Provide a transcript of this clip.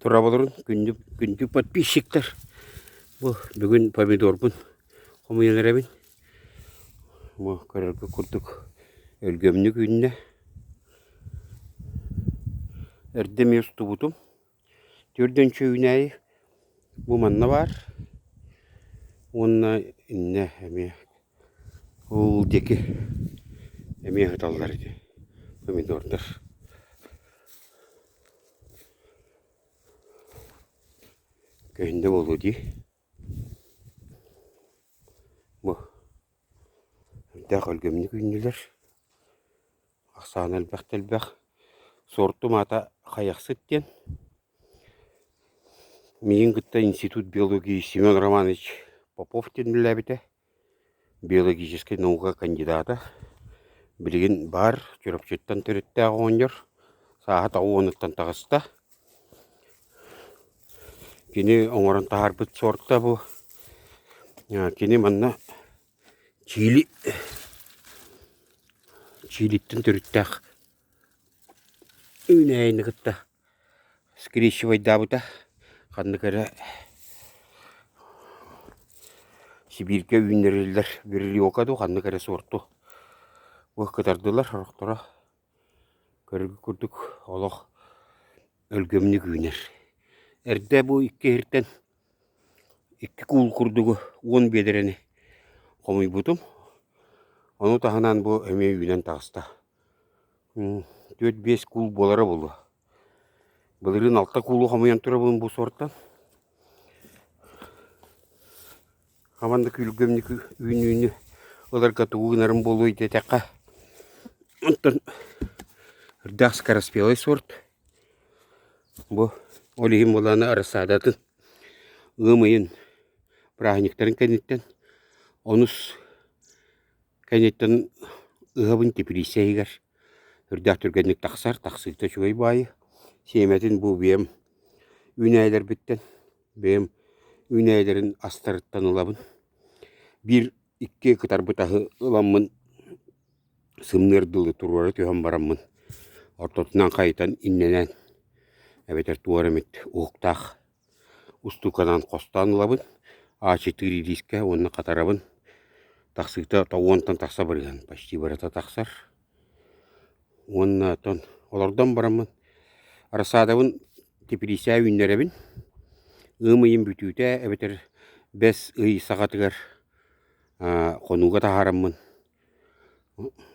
Тұрабылырын күндіп подписчиктер. Бұл бүгін помидорбын. Қомыянарабын. Бұл көрілгі күрдік өлгемні күніне. Әрдеме ұсты бұтым. Төрден чөйінәйі. Бұл манна бар. Онна инне әме ол декі әме аталдар еді. Помидордар. Көхінде болу дей. Бұл дәқ өлгемні күннелер. Ақсаған әлбәқ. Сорты мата қаяқсыттен. Мен күтті институт биологии Семен Романович Попов тенілі әбіті. Биологический наука кандидата. Білген бар, жүріпчеттен түрітті ағуын жүр. Сағат ауыныттан тағыста. Кені оңырын тағар бұт сортта бұл. Кені манна чилиттен түрітті ақ. Үйін әйіні күтті. Скрещивай дабыта. Қанды кәрі Сибирке үйінерелер бірілі оқаду. Қанды кәрі сорту. Бұл кітардылар. Ұрықтыра көрігі күрдік. Олық өлгемні үйінер. Әрді бұл екі әрттен екі күл күрдігі 10 бедерені қомай бұтым. Оны тағынан бұл әме үйінен тағыста. 4-5 күл болары болды. Бұлырын алта күлі қомайын тұра бұлын бұл сорттан. Қаманды күлгемні үйіні оларға туғынарым болу ете тәққа. Онтан үрдақ скороспелый сорт. Бұл олығын боланы арасадатын ғымайын прағынектарын кәнеттен. Оныс кәнеттен ұғабын тепірейсейгер. Үрдақ түргенлік тақсар, тақсықты жүгей байы. Семетін бұл бейім үйнәйлер біттен. Бейім үйнәйлерін астарыттан ұлабын. Бір-екі күтар бұтағы ұламын. Сымнырдылы тұруары түйен барамын. Ортотынан қайтан инненен. Әбетер туарымет уқтақ. Устуканан қостан ұлабын. А4 диске оны қатарабын. Тақсықты тауантан тақса барған. Почти барата тақсар. Оны тон олардан барамын. Арасадабын тепірейся үйіндеребін. Үмейін бүтуіте әбетер 5 үй сағатығар қонуға тағарамын.